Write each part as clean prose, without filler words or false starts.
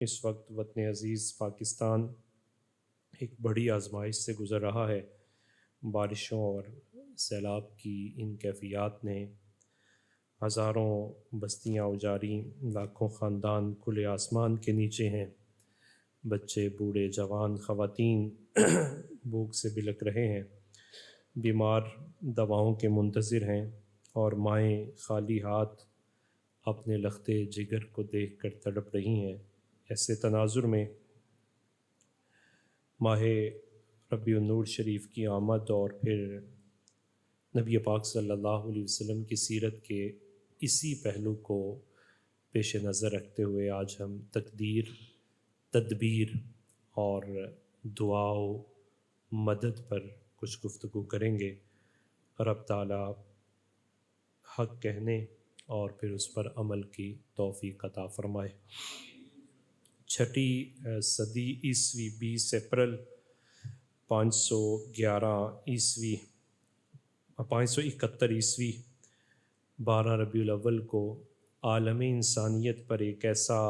اس وقت وطن عزیز پاکستان ایک بڑی آزمائش سے گزر رہا ہے۔ بارشوں اور سیلاب کی ان کیفیات نے ہزاروں بستیاں اجاری، لاکھوں خاندان کھلے آسمان کے نیچے ہیں، بچے، بوڑھے، جوان، خواتین بھوک سے بلک رہے ہیں، بیمار دواؤں کے منتظر ہیں، اور مائیں خالی ہاتھ اپنے لختے جگر کو دیکھ کر تڑپ رہی ہیں۔ ایسے تناظر میں ماہ ربیع النور شریف کی آمد اور پھر نبی پاک صلی اللہ علیہ وسلم کی سیرت کے اسی پہلو کو پیش نظر رکھتے ہوئے آج ہم تقدیر، تدبیر اور دعا و مدد پر کچھ گفتگو کریں گے۔ رب تعالی حق کہنے اور پھر اس پر عمل کی توفیق عطا فرمائے۔ چھٹی صدی عیسوی 20 اپریل 571 عیسوی 12 ربیع الاول کو عالم انسانیت پر ایک ایسا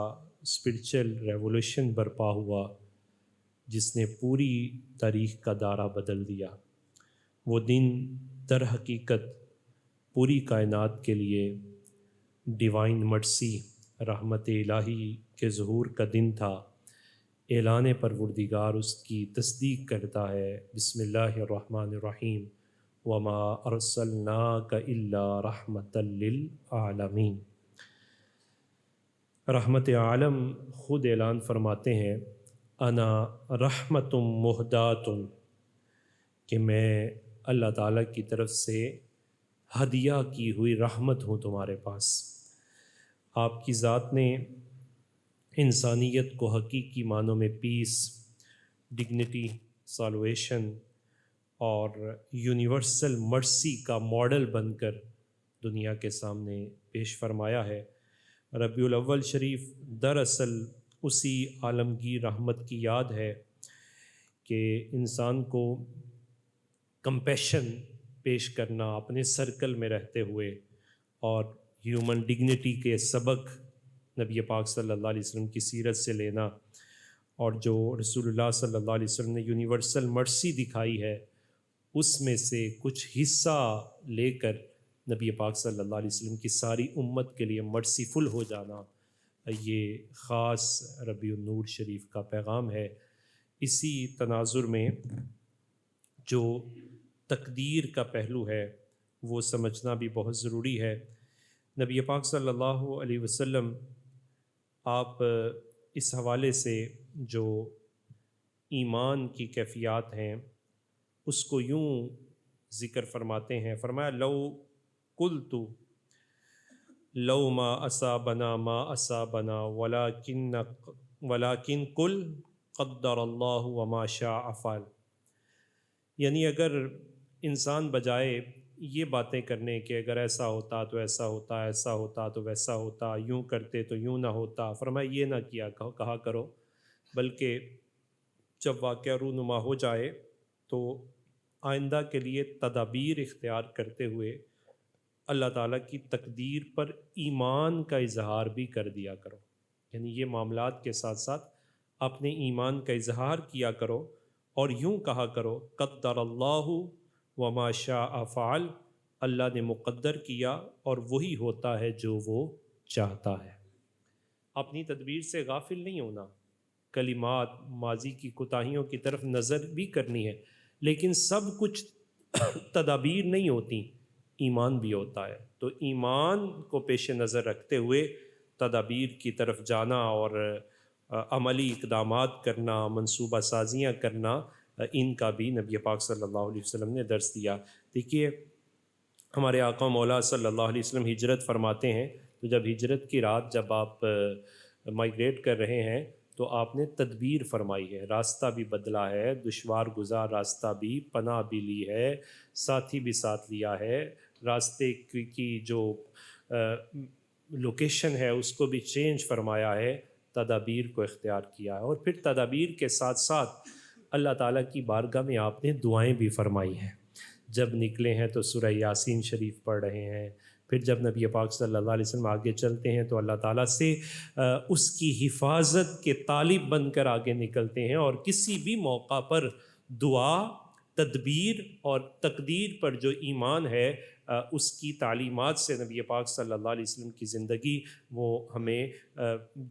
اسپرچل ریولوشن برپا ہوا جس نے پوری تاریخ کا دارہ بدل دیا۔ وہ دن در حقیقت پوری کائنات کے لیے ڈیوائن مرسی، رحمت الہی کے ظہور کا دن تھا۔ اعلان پروردگار اس کی تصدیق کرتا ہے۔ بسم اللہ الرحمن الرحیم، وما ارسلناک الا رحمۃ للعالمین۔ رحمت عالم خود اعلان فرماتے ہیں، انا رحمت مہدات، کہ میں اللہ تعالیٰ کی طرف سے ہدیہ کی ہوئی رحمت ہوں تمہارے پاس۔ آپ کی ذات نے انسانیت کو حقیقی معنوں میں پیس، ڈگنیٹی، سالویشن اور یونیورسل مرسی کا ماڈل بن کر دنیا کے سامنے پیش فرمایا ہے۔ ربیع الاول شریف دراصل اسی عالمگیر رحمت کی یاد ہے کہ انسان کو کمپیشن پیش کرنا اپنے سرکل میں رہتے ہوئے، اور ہیومن ڈگنیٹی کے سبق نبی پاک صلی اللہ علیہ وسلم کی سیرت سے لینا، اور جو رسول اللہ صلی اللہ علیہ وسلم نے یونیورسل مرسی دکھائی ہے اس میں سے کچھ حصہ لے کر نبی پاک صلی اللہ علیہ وسلم کی ساری امت کے لیے مرسیفل ہو جانا، یہ خاص ربیع النور شریف کا پیغام ہے۔ اسی تناظر میں جو تقدیر کا پہلو ہے وہ سمجھنا بھی بہت ضروری ہے۔ نبی پاک صلی اللہ علیہ وسلم آپ اس حوالے سے جو ایمان کی کیفیات ہیں اس کو یوں ذکر فرماتے ہیں، فرمایا لو قلت لو ما اصابنا ما اصابنا ولکن قل قدر اللہ وما شاء فعل۔ یعنی اگر انسان بجائے یہ باتیں کرنے کہ اگر ایسا ہوتا تو ایسا ہوتا، ایسا ہوتا تو ویسا ہوتا، یوں کرتے تو یوں نہ ہوتا، فرمایا یہ نہ کہا کرو، بلکہ جب واقعہ رونما ہو جائے تو آئندہ کے لیے تدابیر اختیار کرتے ہوئے اللہ تعالیٰ کی تقدیر پر ایمان کا اظہار بھی کر دیا کرو۔ یعنی یہ معاملات کے ساتھ ساتھ اپنے ایمان کا اظہار کیا کرو، اور یوں کہا کرو قدر اللہ وما شاء فعل، اللہ نے مقدر کیا اور وہی ہوتا ہے جو وہ چاہتا ہے۔ اپنی تدبیر سے غافل نہیں ہونا، کلمات ماضی کی کوتاہیوں کی طرف نظر بھی کرنی ہے، لیکن سب کچھ تدابیر نہیں ہوتی، ایمان بھی ہوتا ہے۔ تو ایمان کو پیش نظر رکھتے ہوئے تدابیر کی طرف جانا اور عملی اقدامات کرنا، منصوبہ سازیاں کرنا، ان کا بھی نبی پاک صلی اللہ علیہ وسلم نے درس دیا۔ دیکھیے ہمارے آقا مولا صلی اللہ علیہ وسلم ہجرت فرماتے ہیں، تو جب ہجرت کی رات جب آپ مائیگریٹ کر رہے ہیں تو آپ نے تدبیر فرمائی ہے، راستہ بھی بدلا ہے، دشوار گزار راستہ بھی، پناہ بھی لی ہے، ساتھی بھی ساتھ لیا ہے، راستے کی جو لوکیشن ہے اس کو بھی چینج فرمایا ہے، تدابیر کو اختیار کیا ہے، اور پھر تدابیر کے ساتھ ساتھ اللہ تعالیٰ کی بارگاہ میں آپ نے دعائیں بھی فرمائی ہیں۔ جب نکلے ہیں تو سورہ یاسین شریف پڑھ رہے ہیں، پھر جب نبی پاک صلی اللہ علیہ وسلم آگے چلتے ہیں تو اللہ تعالیٰ سے اس کی حفاظت کے طالب بن کر آگے نکلتے ہیں، اور کسی بھی موقع پر دعا، تدبیر اور تقدیر پر جو ایمان ہے اس کی تعلیمات سے نبی پاک صلی اللہ علیہ وسلم کی زندگی وہ ہمیں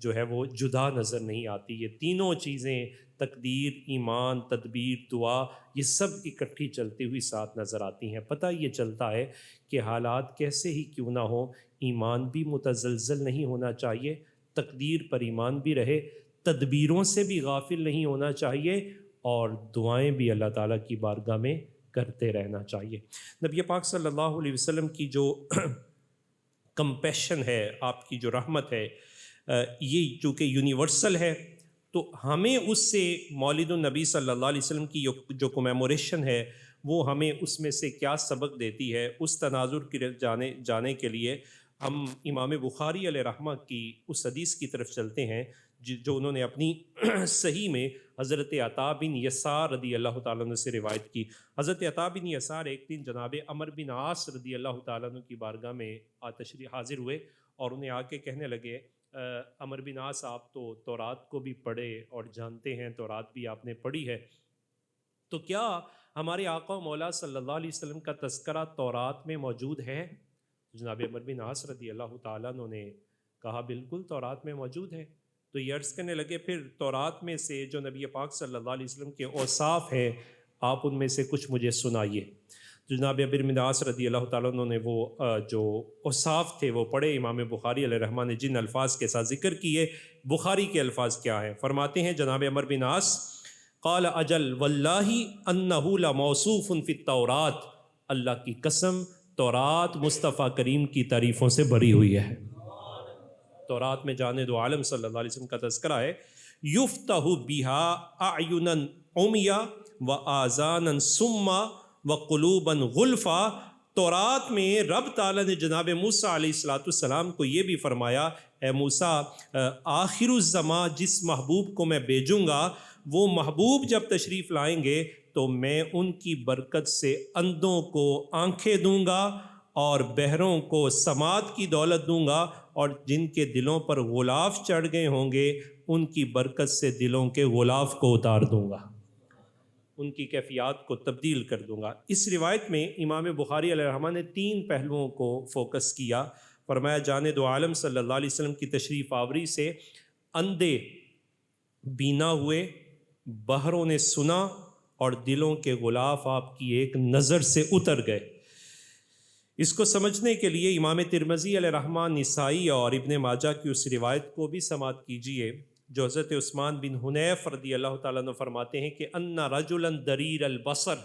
جو ہے وہ جدا نظر نہیں آتی۔ یہ تینوں چیزیں، تقدیر، ایمان، تدبیر، دعا، یہ سب اکٹھی چلتی ہوئی ساتھ نظر آتی ہیں۔ پتہ یہ چلتا ہے کہ حالات کیسے ہی کیوں نہ ہوں، ایمان بھی متزلزل نہیں ہونا چاہیے، تقدیر پر ایمان بھی رہے، تدبیروں سے بھی غافل نہیں ہونا چاہیے، اور دعائیں بھی اللہ تعالیٰ کی بارگاہ میں کرتے رہنا چاہیے۔ نبی پاک صلی اللہ علیہ وسلم کی جو کمپیشن ہے، آپ کی جو رحمت ہے، یہ چونکہ یونیورسل ہے، تو ہمیں اس سے مولد النبی صلی اللہ علیہ وسلم کی جو کمیموریشن ہے وہ ہمیں اس میں سے کیا سبق دیتی ہے، اس تناظر کی جانے کے لیے ہم امام بخاری علیہ رحمہ کی اس حدیث کی طرف چلتے ہیں جو انہوں نے اپنی صحیح میں حضرت عطا بن یسار رضی اللہ تعالیٰ عنہ سے روایت کی۔ حضرت عطا بن یسار ایک دن جناب عمر بن عاص رضی اللہ تعالیٰ عنہ کی بارگاہ میں تشریف حاضر ہوئے، اور انہیں آ کے کہنے لگے، عمر بن عاص آپ تو تورات کو بھی پڑھے اور جانتے ہیں، تورات بھی آپ نے پڑھی ہے، تو کیا ہمارے آقا و مولا صلی اللہ علیہ وسلم کا تذکرہ تورات میں موجود ہے؟ جناب عمر بن عاص رضی اللہ تعالیٰ عنہ نے کہا بالکل تورات میں موجود ہے۔ تو یہ عرض کرنے لگے پھر تورات میں سے جو نبی پاک صلی اللہ علیہ وسلم کے اوصاف ہیں آپ ان میں سے کچھ مجھے سنائیے۔ جناب عمر بن عاص رضی اللہ تعالیٰ عنہ نے وہ جو اوصاف تھے وہ پڑھے۔ امام بخاری علیہ رحمہ نے جن الفاظ کے ساتھ ذکر کیے، بخاری کے الفاظ کیا ہیں؟ فرماتے ہیں جناب عمر بن عاص، قال اجل واللہ انہ لموصوف فی التورات، اللہ کی قسم تورات مصطفیٰ کریم کی تعریفوں سے بھری ہوئی ہے۔ تورات میں جانے دو عالم صلی اللہ علیہ وسلم کا تذکرہ ہے، یفتح بہا اعینا عمیا و آذانا سما و قلوبا غلفا۔ تورات میں رب تعالیٰ نے جناب موسیٰ علیہ السلام کو یہ بھی فرمایا، اے موسیٰ آخر الزمان جس محبوب کو میں بھیجوں گا وہ محبوب جب تشریف لائیں گے تو میں ان کی برکت سے اندھوں کو آنکھیں دوں گا اور بہروں کو سماعت کی دولت دوں گا، اور جن کے دلوں پر غلاف چڑھ گئے ہوں گے ان کی برکت سے دلوں کے غلاف کو اتار دوں گا، ان کی کیفیات کو تبدیل کر دوں گا۔ اس روایت میں امام بخاری علیہ رحمہ نے 3 پہلوؤں کو فوکس کیا۔ فرمایا جانے دو عالم صلی اللہ علیہ وسلم کی تشریف آوری سے اندھے بینا ہوئے، بہروں نے سنا، اور دلوں کے غلاف آپ کی ایک نظر سے اتر گئے۔ اس کو سمجھنے کے لیے امام ترمذی علیہ رحمہ، نسائی اور ابن ماجہ کی اس روایت کو بھی سماعت کیجیے جو حضرت عثمان بن حنیف رضی اللہ تعالیٰ عنہ فرماتے ہیں کہ ان رجلا دریر البصر،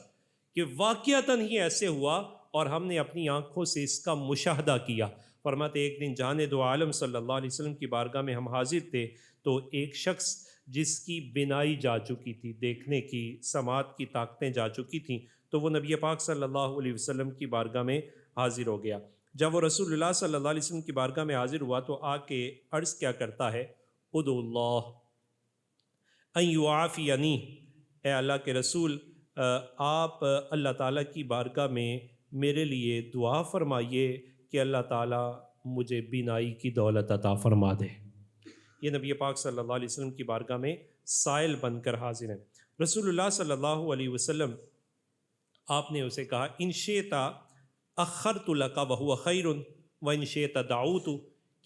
کہ واقعتاً ہی ایسے ہوا اور ہم نے اپنی آنکھوں سے اس کا مشاہدہ کیا۔ فرماتے ایک دن جانے دو عالم صلی اللہ علیہ وسلم کی بارگاہ میں ہم حاضر تھے تو ایک شخص جس کی بینائی جا چکی تھی، دیکھنے کی سماعت کی طاقتیں جا چکی تھیں، تو وہ نبی پاک صلی اللہ علیہ وسلم کی بارگاہ میں حاضر ہو گیا۔ جب وہ رسول اللہ صلی اللہ علیہ وسلم کی بارگاہ میں حاضر ہوا تو آ کے عرض کیا کرتا ہے، ادعو اللہ ان یعافینی، اے اللہ کے رسول آپ اللہ تعالیٰ کی بارگاہ میں میرے لیے دعا فرمائیے کہ اللہ تعالیٰ مجھے بینائی کی دولت عطا فرما دے۔ یہ نبی پاک صلی اللہ علیہ وسلم کی بارگاہ میں سائل بن کر حاضر ہیں۔ رسول اللہ صلی اللہ علیہ وسلم آپ نے اسے کہا، ان شئت اخرت لک وہو خیر وان شئت دعوت،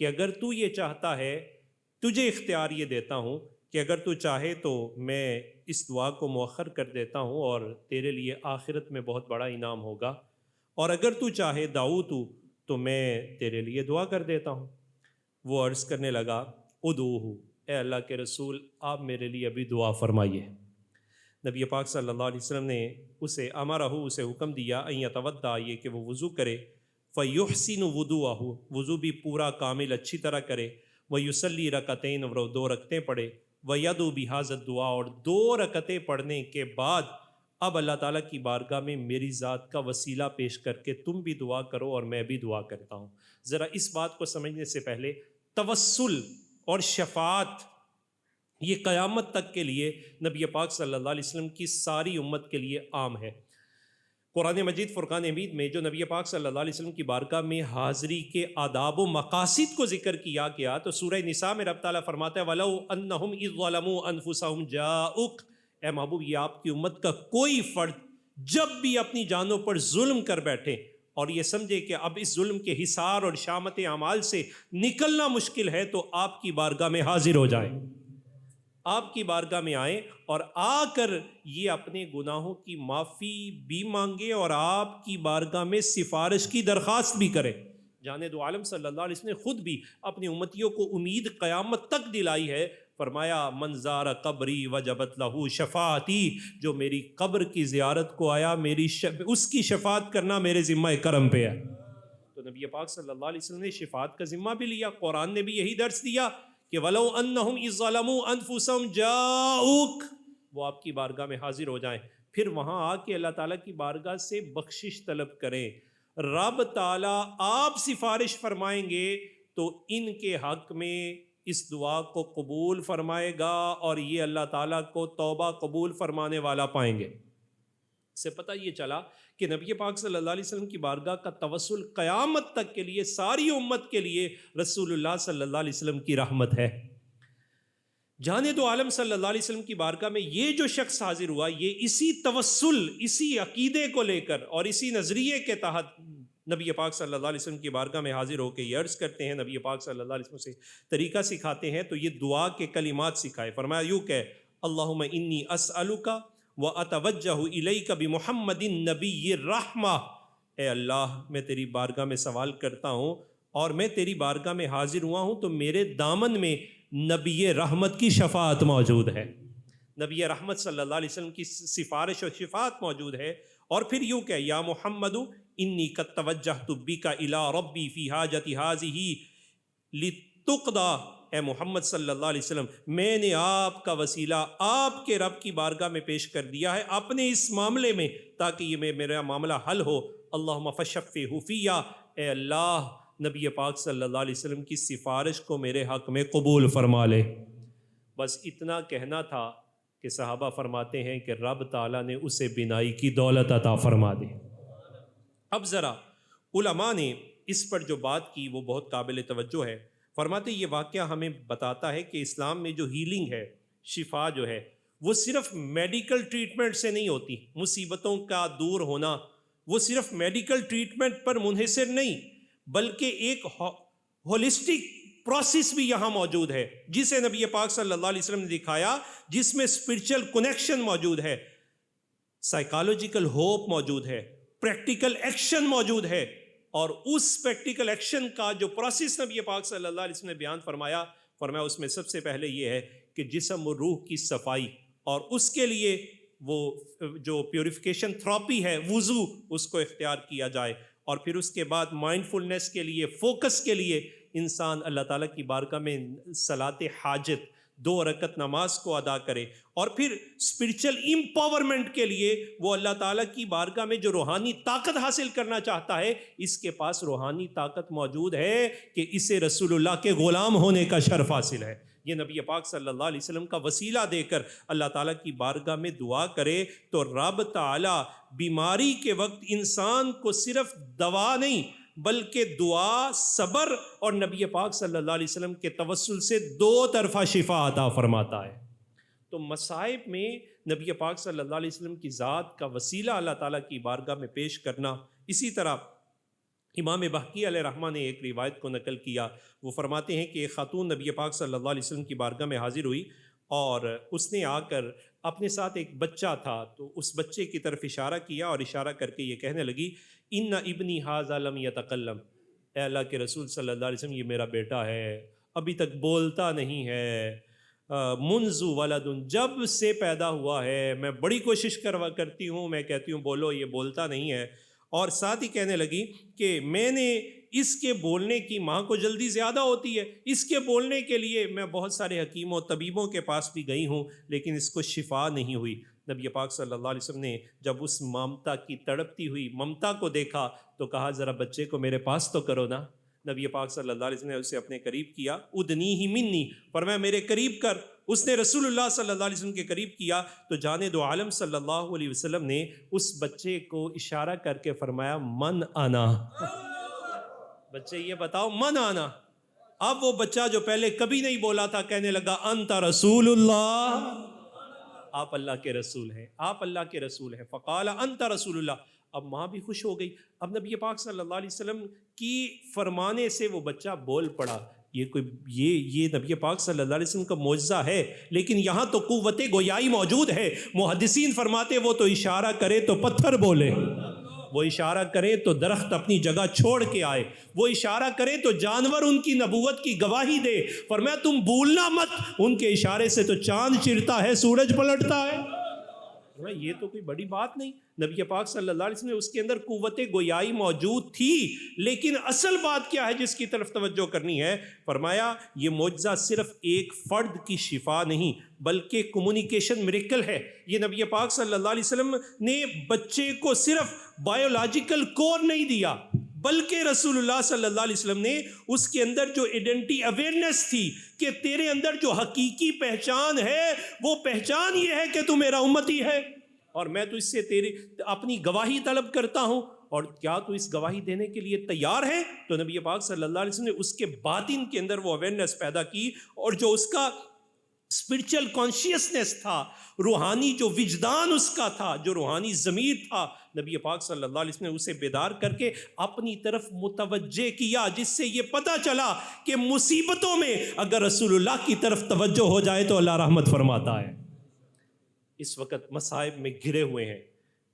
کہ اگر تو یہ چاہتا ہے تجھے اختیار یہ دیتا ہوں کہ اگر تو چاہے تو میں اس دعا کو مؤخر کر دیتا ہوں اور تیرے لیے آخرت میں بہت بڑا انعام ہوگا، اور اگر تو چاہے دعوت تو میں تیرے لیے دعا کر دیتا ہوں۔ وہ عرض کرنے لگا، ادعوہ، اے اللہ کے رسول آپ میرے لیے ابھی دعا فرمائیے۔ نبی پاک صلی اللہ علیہ وسلم نے اسے حکم دیا ان یتودع، یہ کہ وہ وضو کرے، فیحسن وضوءہ، وضو بھی پورا کامل اچھی طرح کرے، ویصلی رکعتین، اور 2 رکعتیں پڑھے، ویدعو بہذا الدعاء، اور 2 رکعتیں پڑھنے کے بعد اب اللہ تعالیٰ کی بارگاہ میں میری ذات کا وسیلہ پیش کر کے تم بھی دعا کرو اور میں بھی دعا کرتا ہوں۔ ذرا اس بات کو سمجھنے سے پہلے توسل اور شفاعت یہ قیامت تک کے لیے نبی پاک صلی اللہ علیہ وسلم کی ساری امت کے لیے عام ہے۔ قرآن مجید فرقان حمید میں جو نبی پاک صلی اللہ علیہ وسلم کی بارگاہ میں حاضری کے آداب و مقاصد کو ذکر کیا گیا تو سورہ نساء میں رب تعالیٰ فرماتا ہے وَلَوْ أَنَّهُمْ إِذْ ظَلَمُوا أَنفُسَهُمْ جَاءُوكَ، اے محبوب یہ آپ کی امت کا کوئی فرد جب بھی اپنی جانوں پر ظلم کر بیٹھے اور یہ سمجھے کہ اب اس ظلم کے حصار اور شامت اعمال سے نکلنا مشکل ہے تو آپ کی بارگاہ میں حاضر ہو جائیں، آپ کی بارگاہ میں آئیں اور آ کر یہ اپنے گناہوں کی معافی بھی مانگے اور آپ کی بارگاہ میں سفارش کی درخواست بھی کریں۔ جانے دو عالم صلی اللہ علیہ وسلم نے خود بھی اپنی امتیوں کو امید قیامت تک دلائی ہے، فرمایا من زار قبری وجبت لہو شفاعتی، جو میری قبر کی زیارت کو آیا اس کی شفاعت کرنا میرے ذمہ کرم پہ ہے۔ تو نبی پاک صلی اللہ علیہ وسلم نے شفاعت کا ذمہ بھی لیا، قرآن نے بھی یہی درس دیا کہ وَلَوْ أَنَّهُمْ إِذْ ظَلَمُوا أَنفُسَهُمْ جَاءُوكَ، وہ آپ کی بارگاہ میں حاضر ہو جائیں، پھر وہاں آ کے اللہ تعالیٰ کی بارگاہ سے بخشش طلب کریں۔ رب تعالیٰ آپ سفارش فرمائیں گے تو ان کے حق میں اس دعا کو قبول فرمائے گا اور یہ اللہ تعالیٰ کو توبہ قبول فرمانے والا پائیں گے۔ سے پتہ یہ چلا کہ نبی پاک صلی اللہ علیہ وسلم کی بارگاہ کا توسل قیامت تک کے لیے ساری امت کے لیے رسول اللہ صلی اللہ علیہ وسلم کی رحمت ہے۔ جانے دو عالم صلی اللہ علیہ وسلم کی بارگاہ میں یہ جو شخص حاضر ہوا یہ اسی توسل، اسی عقیدے کو لے کر اور اسی نظریے کے تحت نبی پاک صلی اللہ علیہ وسلم کی بارگاہ میں حاضر ہو کے یہ عرض کرتے ہیں، نبی پاک صلی اللہ علیہ وسلم سے طریقہ سکھاتے ہیں تو یہ دعا کے کلمات سکھائے، فرمایا یوں کہ اللہم انی اسألک وَأَتَوَجَّهُ إِلَيْكَ بِمُحَمَّدٍ نَبِيِّ الرَّحْمَةِ، اے اللہ میں تیری بارگاہ میں سوال کرتا ہوں اور میں تیری بارگاہ میں حاضر ہوا ہوں تو میرے دامن میں نبی رحمت کی شفاعت موجود ہے، نبی رحمت صلی اللہ علیہ وسلم کی سفارش اور شفاعت موجود ہے۔ اور پھر یوں کہ یا محمد انی قد توجہت بک الی ربی فی حاجتی ہذہ لتقضی، اے محمد صلی اللہ علیہ وسلم میں نے آپ کا وسیلہ آپ کے رب کی بارگاہ میں پیش کر دیا ہے اپنے اس معاملے میں تاکہ یہ میرا معاملہ حل ہو، اللہم فشفہ فیہ، اے اللہ نبی پاک صلی اللہ علیہ وسلم کی سفارش کو میرے حق میں قبول فرما لے۔ بس اتنا کہنا تھا کہ صحابہ فرماتے ہیں کہ رب تعالیٰ نے اسے بینائی کی دولت عطا فرما دی۔ اب ذرا علماء نے اس پر جو بات کی وہ بہت قابل توجہ ہے، فرماتے یہ واقعہ ہمیں بتاتا ہے کہ اسلام میں جو ہیلنگ ہے، شفا جو ہے وہ صرف میڈیکل ٹریٹمنٹ سے نہیں ہوتی، مصیبتوں کا دور ہونا وہ صرف میڈیکل ٹریٹمنٹ پر منحصر نہیں بلکہ ایک ہولسٹک پروسیس بھی یہاں موجود ہے جسے نبی پاک صلی اللہ علیہ وسلم نے دکھایا، جس میں اسپرچل کنیکشن موجود ہے، سائیکالوجیکل ہوپ موجود ہے، پریکٹیکل ایکشن موجود ہے، اور اس پریکٹیکل ایکشن کا جو پروسیس نبی پاک صلی اللہ علیہ وسلم نے بیان فرمایا اس میں سب سے پہلے یہ ہے کہ جسم و روح کی صفائی، اور اس کے لیے وہ جو پیوریفیکیشن تھراپی ہے وضو، اس کو اختیار کیا جائے، اور پھر اس کے بعد مائنڈفلنس کے لیے، فوکس کے لیے انسان اللہ تعالیٰ کی بارگاہ میں صلاۃ حاجت 2 رکعت نماز کو ادا کرے، اور پھر اسپرچل امپاورمنٹ کے لیے وہ اللہ تعالیٰ کی بارگاہ میں جو روحانی طاقت حاصل کرنا چاہتا ہے اس کے پاس روحانی طاقت موجود ہے کہ اسے رسول اللہ کے غلام ہونے کا شرف حاصل ہے۔ یہ نبی پاک صلی اللہ علیہ وسلم کا وسیلہ دے کر اللہ تعالیٰ کی بارگاہ میں دعا کرے تو رب تعالیٰ بیماری کے وقت انسان کو صرف دوا نہیں بلکہ دعا، صبر اور نبی پاک صلی اللہ علیہ وسلم کے توسل سے 2 طرفہ شفا عطا فرماتا ہے۔ تو مصائب میں نبی پاک صلی اللہ علیہ وسلم کی ذات کا وسیلہ اللہ تعالیٰ کی بارگاہ میں پیش کرنا۔ اسی طرح امام بہقی علیہ رحمہ نے ایک روایت کو نقل کیا، وہ فرماتے ہیں کہ ایک خاتون نبی پاک صلی اللہ علیہ وسلم کی بارگاہ میں حاضر ہوئی اور اس نے آ کر اپنے ساتھ ایک بچہ تھا تو اس بچے کی طرف اشارہ کیا اور اشارہ کر کے یہ کہنے لگی ان ابنی ھذا لم یتکلم، اے اللہ کے رسول صلی اللہ علیہ وسلم یہ میرا بیٹا ہے، ابھی تک بولتا نہیں ہے، منذ ولد، جب سے پیدا ہوا ہے میں بڑی کوشش کرتی ہوں، میں کہتی ہوں بولو، یہ بولتا نہیں ہے۔ اور ساتھ ہی کہنے لگی کہ میں نے اس کے بولنے کی، ماں کو جلدی زیادہ ہوتی ہے، اس کے بولنے کے لیے میں بہت سارے حکیموں طبیبوں کے پاس بھی گئی ہوں لیکن اس کو شفا نہیں ہوئی۔ نبی پاک صلی اللہ علیہ وسلم نے جب اس ممتا کی تڑپتی ہوئی ممتا کو دیکھا تو کہا ذرا بچے کو میرے پاس تو کرو نا۔ نبی پاک صلی اللہ علیہ وسلم نے اسے اپنے قریب کیا، ادنی ہی منی، فرمایا میرے قریب کر. اس نے رسول اللہ صلی اللہ علیہ وسلم کے قریب کیا تو جانے دو عالم صلی اللہ علیہ وسلم نے اس بچے کو اشارہ کر کے فرمایا من انا. بچے یہ بتاؤ من آنا. اب وہ بچہ جو پہلے کبھی نہیں بولا تھا کہنے لگا انت رسول اللہ، آپ اللہ کے رسول ہیں، آپ اللہ کے رسول ہیں. فقال انت رسول اللہ. اب ماں بھی خوش ہو گئی. اب نبی پاک صلی اللہ علیہ وسلم کی فرمانے سے وہ بچہ بول پڑا. یہ نبی پاک صلی اللہ علیہ وسلم کا معجزہ ہے، لیکن یہاں تو قوت گویائی موجود ہے. محدثین فرماتے وہ تو اشارہ کرے تو پتھر بولے، وہ اشارہ کرے تو درخت اپنی جگہ چھوڑ کے آئے، وہ اشارہ کرے تو جانور ان کی نبوت کی گواہی دے. فرمایا تم بھولنا مت، ان کے اشارے سے تو چاند چڑھتا ہے، سورج پلٹتا ہے. یہ تو کوئی بڑی بات نہیں. نبی پاک صلی اللہ علیہ وسلم اس کے اندر قوت گویائی موجود تھی، لیکن اصل بات کیا ہے جس کی طرف توجہ کرنی ہے؟ فرمایا یہ معجزہ صرف ایک فرد کی شفا نہیں بلکہ کمیونیکیشن میریکل ہے. یہ نبی پاک صلی اللہ علیہ وسلم نے بچے کو صرف بایولوجیکل کور نہیں دیا، بلکہ رسول اللہ صلی اللہ علیہ وسلم نے اس کے اندر جو ایڈنٹی اویئرنیس تھی کہ تیرے اندر جو حقیقی پہچان ہے وہ پہچان یہ ہے کہ تو میرا امتی ہے اور میں تو اس سے تیری اپنی گواہی طلب کرتا ہوں، اور کیا تو اس گواہی دینے کے لیے تیار ہے؟ تو نبی پاک صلی اللہ علیہ وسلم نے اس کے باطن کے اندر وہ اویئرنیس پیدا کی، اور جو اس کا اسپرچل کانشیسنس تھا، روحانی جو وجدان اس کا تھا، جو روحانی ضمیر تھا، نبی پاک صلی اللہ علیہ وسلم نے اسے بیدار کر کے اپنی طرف متوجہ کیا، جس سے یہ پتہ چلا کہ مصیبتوں میں اگر رسول اللہ کی طرف توجہ ہو جائے تو اللہ رحمت فرماتا ہے. اس وقت مصائب میں گھرے ہوئے ہیں،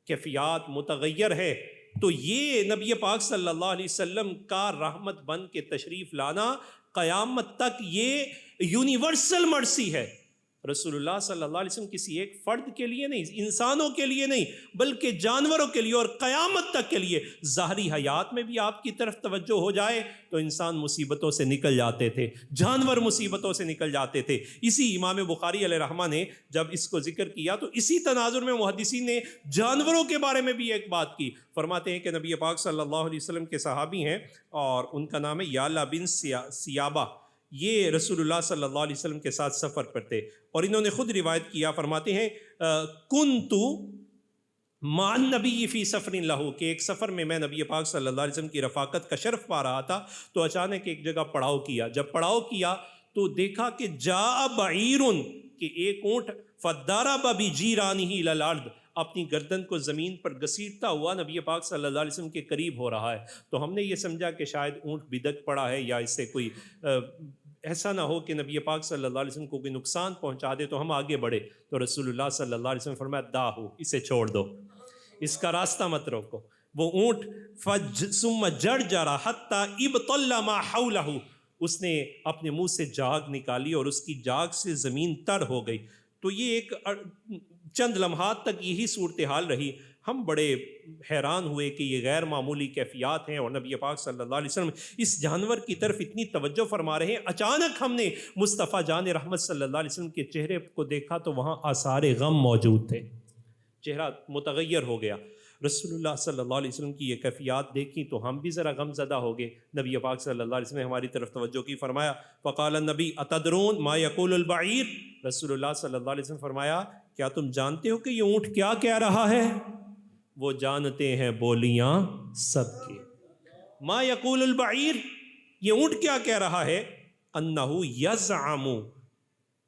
کیفیات متغیر ہے، تو یہ نبی پاک صلی اللہ علیہ وسلم کا رحمت بن کے تشریف لانا قیامت تک یہ یونیورسل مرسی ہے. رسول اللہ صلی اللہ علیہ وسلم کسی ایک فرد کے لیے نہیں، انسانوں کے لیے نہیں، بلکہ جانوروں کے لیے اور قیامت تک کے لیے. ظاہری حیات میں بھی آپ کی طرف توجہ ہو جائے تو انسان مصیبتوں سے نکل جاتے تھے، جانور مصیبتوں سے نکل جاتے تھے. اسی امام بخاری علیہ رحمہ نے جب اس کو ذکر کیا تو اسی تناظر میں محدثین نے جانوروں کے بارے میں بھی ایک بات کی. فرماتے ہیں کہ نبی پاک صلی اللہ علیہ وسلم کے صحابی ہیں اور ان کا نام ہے یعلا بن سیابہ. یہ رسول اللہ صلی اللہ علیہ وسلم کے ساتھ سفر پر تھے اور انہوں نے خود روایت کیا. فرماتے ہیں کنتو مع النبی فی سفر لہو، کہ ایک سفر میں نبی پاک صلی اللہ علیہ وسلم کی رفاقت کا شرف پا رہا تھا تو اچانک ایک جگہ پڑاؤ کیا. جب پڑاؤ کیا تو دیکھا کہ جاء بعیر، کہ ایک اونٹ فضرب بجیرانہ الی الارض، اپنی گردن کو زمین پر گھسیٹتا ہوا نبی پاک صلی اللہ علیہ وسلم کے قریب ہو رہا ہے. تو ہم نے یہ سمجھا کہ شاید اونٹ بدک پڑا ہے یا اس سے کوئی ایسا نہ ہو کہ نبی پاک صلی اللہ علیہ وسلم کو کوئی نقصان پہنچا دے، تو ہم آگے بڑھے. تو رسول اللہ صلی اللہ علیہ وسلم فرمایا داہو، اسے چھوڑ دو، اس کا راستہ مت روکو. وہ اونٹ ثم جرجر حتی ابطل ما حولہ، اس نے اپنے منہ سے جاگ نکالی اور اس کی جاگ سے زمین تر ہو گئی. تو یہ ایک چند لمحات تک یہی صورتحال رہی. ہم بڑے حیران ہوئے کہ یہ غیر معمولی کیفیات ہیں اور نبی پاک صلی اللہ علیہ وسلم اس جانور کی طرف اتنی توجہ فرما رہے ہیں. اچانک ہم نے مصطفیٰ جان رحمت صلی اللہ علیہ وسلم کے چہرے کو دیکھا تو وہاں آثار غم موجود تھے، چہرہ متغیر ہو گیا. رسول اللہ صلی اللہ علیہ وسلم کی یہ کیفیات دیکھی تو ہم بھی ذرا غم زدہ ہو گئے. نبی پاک صلی اللہ علیہ وسلم نے ہماری طرف توجہ کی. فرمایا فقال النبی اتدرون ما یقول البعیر، رسول اللہ صلی اللہ علیہ وسلم فرمایا کیا تم جانتے ہو کہ یہ اونٹ کیا کہہ رہا ہے؟ وہ جانتے ہیں بولیاں سب کی. ما یقول البعیر، یہ اونٹ کیا کہہ رہا ہے؟ انہ یزعم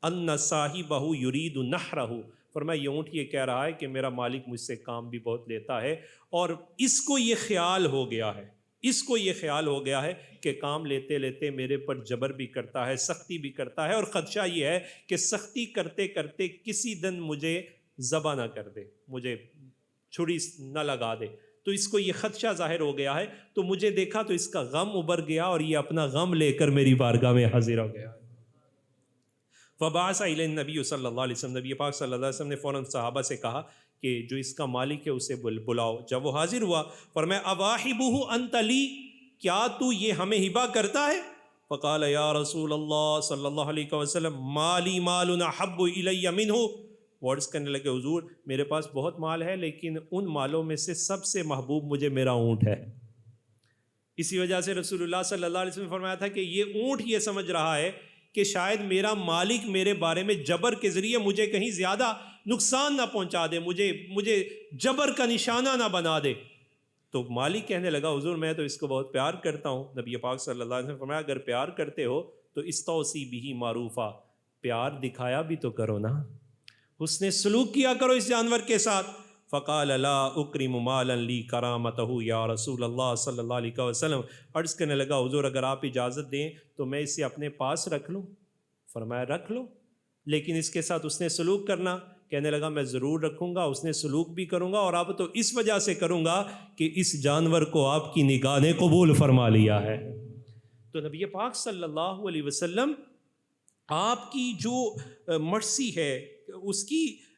ان صاحبہ یرید نحرہ، فرمایا یہ اونٹ یہ کہہ رہا ہے کہ میرا مالک مجھ سے کام بھی بہت لیتا ہے اور اس کو یہ خیال ہو گیا ہے، اس کو یہ خیال ہو گیا ہے کہ کام لیتے لیتے میرے پر جبر بھی کرتا ہے، سختی بھی کرتا ہے، اور خدشہ یہ ہے کہ سختی کرتے کرتے کسی دن مجھے ذبح نہ کر دے، مجھے چھری نہ لگا دے. تو اس کو یہ خدشہ ظاہر ہو گیا ہے. تو مجھے دیکھا تو اس کا غم ابھر گیا اور یہ اپنا غم لے کر میری بارگاہ میں حاضر ہو گیا. فبعث الی النبی صلی اللہ علیہ وسلم، نبی پاک صلی اللہ علیہ وسلم نے فوراً صحابہ سے کہا کہ جو اس کا مالک ہے اسے بلاؤ. جب وہ حاضر ہوا فرمایا اواہبہ انت لی، کیا تو یہ ہمیں ہبہ کرتا ہے؟ فقال یا رسول اللہ صلی اللہ علیہ وسلم مالی مال احب الی منہ، ورڈز کرنے لگے حضور میرے پاس بہت مال ہے لیکن ان مالوں میں سے سب سے محبوب مجھے میرا اونٹ ہے. اسی وجہ سے رسول اللہ صلی اللہ علیہ وسلم نے فرمایا تھا کہ یہ اونٹ یہ سمجھ رہا ہے کہ شاید میرا مالک میرے بارے میں جبر کے ذریعے مجھے کہیں زیادہ نقصان نہ پہنچا دے، مجھے جبر کا نشانہ نہ بنا دے۔ تو مالک کہنے لگا حضور میں تو اس کو بہت پیار کرتا ہوں۔ نبی پاک صلی اللہ علیہ وسلم نے فرمایا اگر پیار کرتے ہو تو استوصی بہ معروفا، پیار دکھایا بھی تو کرو نا، حسن سلوک کیا کرو اس جانور کے ساتھ۔ فقال لا اکرم مالا لی کرامتہ یا رسول اللہ صلی اللہ علیہ وسلم، عرض کرنے لگا حضور اگر آپ اجازت دیں تو میں اسے اپنے پاس رکھ لوں؟ فرمایا رکھ لو، لیکن اس کے ساتھ اس نے سلوک کرنا۔ کہنے لگا میں ضرور رکھوں گا، اس نے سلوک بھی کروں گا، اور اب تو اس وجہ سے کروں گا کہ اس جانور کو آپ کی نگاہ نے قبول فرما لیا ہے۔ تو نبی پاک صلی اللہ علیہ وسلم آپ کی جو مرسی ہے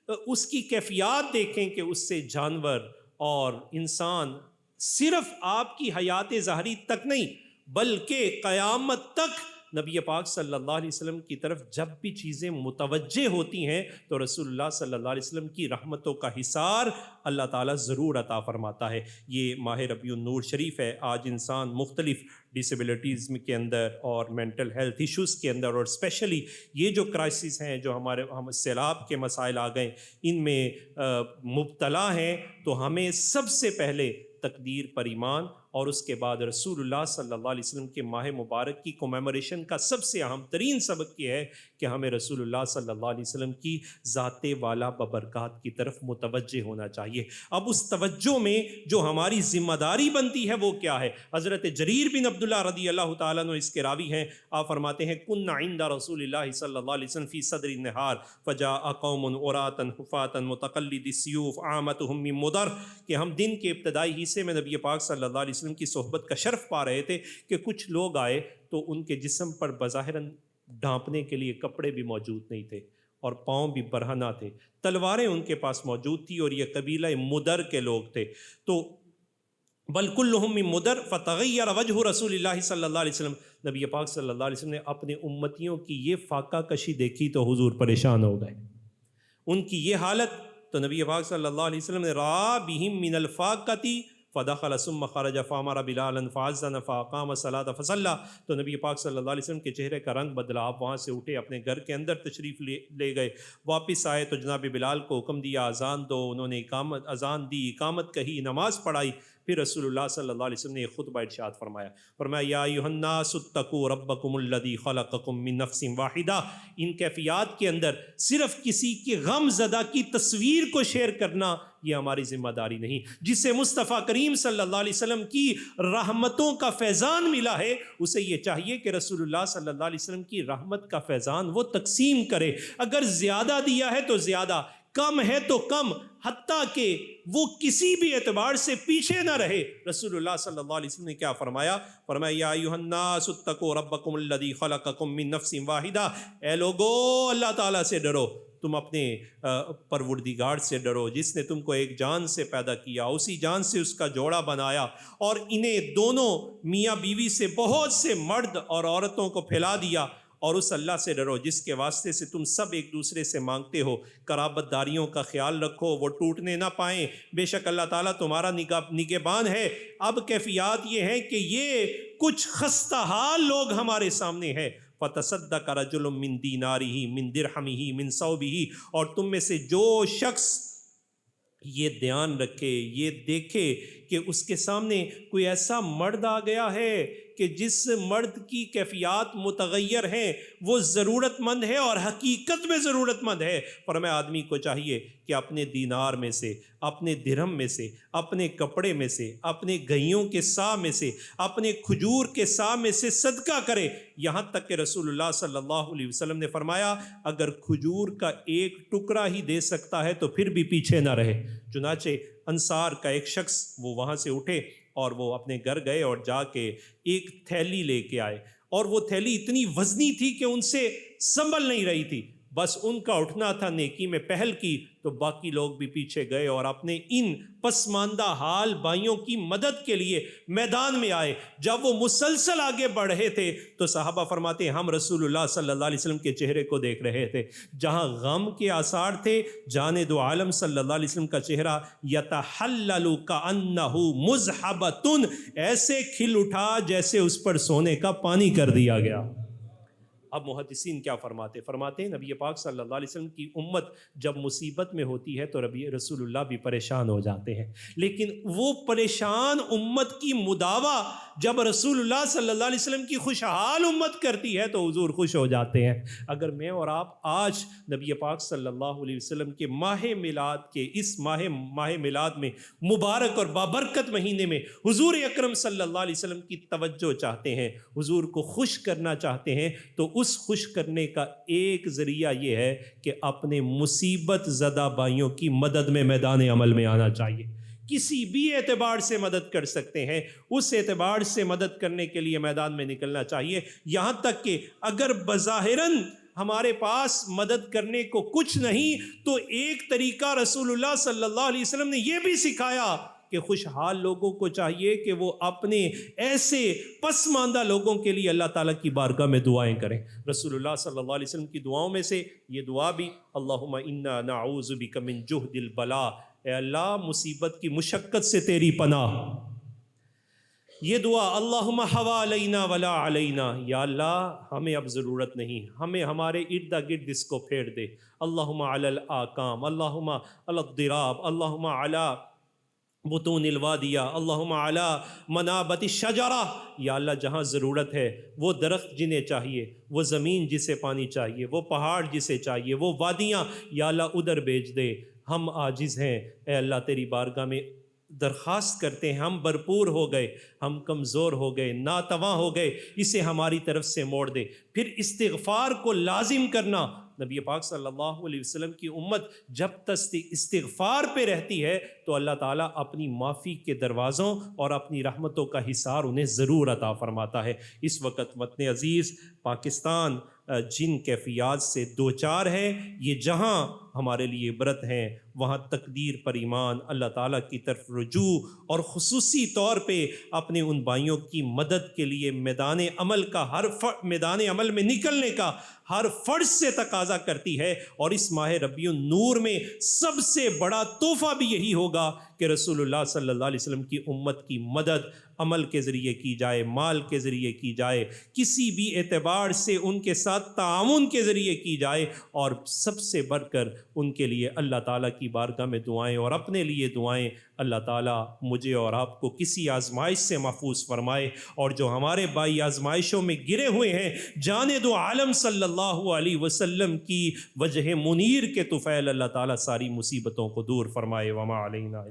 اس کی کیفیات دیکھیں کہ اس سے جانور اور انسان صرف آپ کی حیات ظاہری تک نہیں بلکہ قیامت تک نبی پاک صلی اللہ علیہ وسلم کی طرف جب بھی چیزیں متوجہ ہوتی ہیں تو رسول اللہ صلی اللہ علیہ وسلم کی رحمتوں کا حصار اللہ تعالیٰ ضرور عطا فرماتا ہے۔ یہ ماہ ربیع النور شریف ہے، آج انسان مختلف ڈسیبلٹیز کے اندر اور مینٹل ہیلتھ ایشوز کے اندر، اور اسپیشلی یہ جو کرائسس ہیں جو ہم سیلاب کے مسائل آ گئے ان میں مبتلا ہیں، تو ہمیں سب سے پہلے تقدیر پر ایمان اور اس کے بعد رسول اللہ صلی اللہ علیہ وسلم کے ماہ مبارک کی کومیموریشن کا سب سے اہم ترین سبق یہ ہے کہ ہمیں رسول اللہ صلی اللہ علیہ وسلم کی ذات والا ببرکات کی طرف متوجہ ہونا چاہیے۔ اب اس توجہ میں جو ہماری ذمہ داری بنتی ہے وہ کیا ہے؟ حضرت جریر بن عبداللہ رضی اللہ تعالیٰ عنہ اس کے راوی ہیں، آپ فرماتے ہیں کنا عند رسول اللہ صلی اللہ علیہ وسلم فی صدر النہار فجاء قوم عراتا حفاتا متقلد السیوف عامتهم من مضر، کہ ہم دن کے ابتدائی حصے میں نبی پاک صلی اللہ علیہ وسلم کی صحبت کا شرف پا رہے تھے کہ کچھ لوگ آئے تو ان کے جسم پر بظاہراً ڈھانپنے کے لیے کپڑے بھی موجود نہیں تھے اور پاؤں بھی برہنہ تھے، تلواریں ان کے پاس موجود تھی، اور یہ قبیلہ مدر کے لوگ تھے۔ تو بل کلہم من مدر فتغیر وجہ رسول اللہ صلی اللہ علیہ وسلم، نبی پاک صلی اللہ علیہ وسلم نے اپنے امتیوں کی یہ فاقہ کشی دیکھی تو حضور پریشان ہو گئے، ان کی یہ حالت۔ تو نبی پاک صلی اللہ علیہ وسلم نے رآ بہم من الفاقۃ فدخل ثم خرج فامر بلالا فاذن فاقام الصلاۃ فصلی، تو نبی پاک صلی اللہ علیہ وسلم کے چہرے کا رنگ بدلا، آپ وہاں سے اٹھے اپنے گھر کے اندر تشریف لے گئے، واپس آئے تو جناب بلال کو حکم دیا اذان دو، انہوں نے اذان دی، اقامت کہی، نماز پڑھائی، پھر رسول اللہ صلی اللہ علیہ وسلم نے ایک خطبہ ارشاد فرمایا یا ایھا الناس اتقوا ربکم الذی خلقکم من نفس واحدہ۔ ان کیفیات کے اندر صرف کسی کی غم زدہ کی تصویر کو شیئر کرنا یہ ہماری ذمہ داری نہیں۔ جسے مصطفیٰ کریم صلی اللہ علیہ وسلم کی رحمتوں کا فیضان ملا ہے اسے یہ چاہیے کہ رسول اللہ صلی اللہ علیہ وسلم کی رحمت کا فیضان وہ تقسیم کرے، اگر زیادہ دیا ہے تو زیادہ، کم ہے تو کم، حتیٰ کہ وہ کسی بھی اعتبار سے پیچھے نہ رہے۔ رسول اللہ صلی اللہ علیہ وسلم نے کیا فرمایا یا ایھا الناس اتقوا ربکم الذی خلقکم من نفس واحدہ، اے لوگو اللہ تعالیٰ سے ڈرو، تم اپنے پروردگار سے ڈرو جس نے تم کو ایک جان سے پیدا کیا، اسی جان سے اس کا جوڑا بنایا، اور انہیں دونوں میاں بیوی سے بہت سے مرد اور عورتوں کو پھیلا دیا، اور اس اللہ سے ڈرو جس کے واسطے سے تم سب ایک دوسرے سے مانگتے ہو، قرابت داریوں کا خیال رکھو وہ ٹوٹنے نہ پائیں، بے شک اللہ تعالیٰ تمہارا نگہبان ہے۔ اب کیفیات یہ ہیں کہ یہ کچھ خستہ حال لوگ ہمارے سامنے ہیں۔ فتصدق رجل من دینارہ من درہمہ من ثوبہ، اور تم میں سے جو شخص یہ دھیان رکھے، یہ دیکھے کہ اس کے سامنے کوئی ایسا مرد آ گیا ہے کہ جس مرد کی کیفیات متغیر ہیں، وہ ضرورت مند ہے اور حقیقت میں ضرورت مند ہے، فرمایا آدمی کو چاہیے کہ اپنے دینار میں سے، اپنے درہم میں سے، اپنے کپڑے میں سے، اپنے گئیوں کے سا میں سے، اپنے کھجور کے سا میں سے صدقہ کرے، یہاں تک کہ رسول اللہ صلی اللہ علیہ وسلم نے فرمایا اگر کھجور کا ایک ٹکڑا ہی دے سکتا ہے تو پھر بھی پیچھے نہ رہے۔ چنانچہ انصار کا ایک شخص وہ وہاں سے اٹھے اور وہ اپنے گھر گئے اور جا کے ایک تھیلی لے کے آئے، اور وہ تھیلی اتنی وزنی تھی کہ ان سے سنبھل نہیں رہی تھی۔ بس ان کا اٹھنا تھا، نیکی میں پہل کی تو باقی لوگ بھی پیچھے گئے اور اپنے ان پسماندہ حال بھائیوں کی مدد کے لیے میدان میں آئے۔ جب وہ مسلسل آگے بڑھ رہے تھے تو صحابہ فرماتے ہیں ہم رسول اللہ صلی اللہ علیہ وسلم کے چہرے کو دیکھ رہے تھے، جہاں غم کے آثار تھے جان دو عالم صلی اللہ علیہ وسلم کا چہرہ یتحلل کأنہ مذہبۃ، ایسے کھل اٹھا جیسے اس پر سونے کا پانی کر دیا گیا۔ اب محدثین کیا فرماتے ہیں نبی پاک صلی اللہ علیہ وسلم کی امت جب مصیبت میں ہوتی ہے تو رسول اللہ بھی پریشان ہو جاتے ہیں، لیکن وہ پریشان امت کی مداوا جب رسول اللہ صلی اللہ علیہ وسلم کی خوشحال امت کرتی ہے تو حضور خوش ہو جاتے ہیں۔ اگر میں اور آپ آج نبی پاک صلی اللہ علیہ وسلم کے ماہ میلاد کے اس ماہ میلاد میں مبارک اور بابرکت مہینے میں حضور اکرم صلی اللہ علیہ وسلم کی توجہ چاہتے ہیں، حضور کو خوش کرنا چاہتے ہیں، تو اس خوش کرنے کا ایک ذریعہ یہ ہے کہ اپنے مصیبت زدہ بھائیوں کی مدد میں میدان عمل میں آنا چاہیے۔ کسی بھی اعتبار سے مدد کر سکتے ہیں، اس اعتبار سے مدد کرنے کے لیے میدان میں نکلنا چاہیے، یہاں تک کہ اگر بظاہراً ہمارے پاس مدد کرنے کو کچھ نہیں تو ایک طریقہ رسول اللہ صلی اللہ علیہ وسلم نے یہ بھی سکھایا کہ خوشحال لوگوں کو چاہیے کہ وہ اپنے ایسے پسماندہ لوگوں کے لیے اللہ تعالیٰ کی بارگاہ میں دعائیں کریں۔ رسول اللہ صلی اللہ علیہ وسلم کی دعاؤں میں سے یہ دعا بھی اللہم انا نعوذ بک من جہد البلاء، اے اللہ مصیبت کی مشقت سے تیری پناہ۔ یہ دعا اللہم حوالینا ولا علینا، یا اللہ ہمیں اب ضرورت نہیں، ہمیں ہمارے ارد گرد اس کو پھیر دے۔ اللہم علی الاکام، اللہم علی الضراب، اللہم علی بطون الوادیہ، اللہم علی منابت الشجرہ، یا اللہ جہاں ضرورت ہے وہ درخت جنہیں چاہیے، وہ زمین جسے پانی چاہیے، وہ پہاڑ جسے چاہیے، وہ وادیاں، یا اللہ ادھر بھیج دے۔ ہم عاجز ہیں اے اللہ تیری بارگاہ میں درخواست کرتے ہیں، ہم بھرپور ہو گئے، ہم کمزور ہو گئے، ناتواں ہو گئے، اسے ہماری طرف سے موڑ دے۔ پھر استغفار کو لازم کرنا، نبی پاک صلی اللہ علیہ وسلم کی امت جب تک استغفار پہ رہتی ہے تو اللہ تعالیٰ اپنی معافی کے دروازوں اور اپنی رحمتوں کا حصار انہیں ضرور عطا فرماتا ہے۔ اس وقت وطن عزیز پاکستان جن کیفیات سے دوچار ہے، یہ جہاں ہمارے لیے عبرت ہیں، وہاں تقدیر پر ایمان، اللہ تعالیٰ کی طرف رجوع اور خصوصی طور پہ اپنے ان بھائیوں کی مدد کے لیے میدان عمل میں نکلنے کا ہر فرض سے تقاضا کرتی ہے۔ اور اس ماہ ربیع النور میں سب سے بڑا تحفہ بھی یہی ہوگا کہ رسول اللہ صلی اللہ علیہ وسلم کی امت کی مدد عمل کے ذریعے کی جائے، مال کے ذریعے کی جائے، کسی بھی اعتبار سے ان کے ساتھ تعاون کے ذریعے کی جائے، اور سب سے بڑھ کر ان کے لیے اللہ تعالیٰ کی بارگاہ میں دعائیں اور اپنے لیے دعائیں۔ اللہ تعالیٰ مجھے اور آپ کو کسی آزمائش سے محفوظ فرمائے، اور جو ہمارے بھائی آزمائشوں میں گرے ہوئے ہیں جان دو عالم صلی اللہ علیہ وسلم کی وجہ منیر کے طفیل اللہ تعالیٰ ساری مصیبتوں کو دور فرمائے۔ وما علینا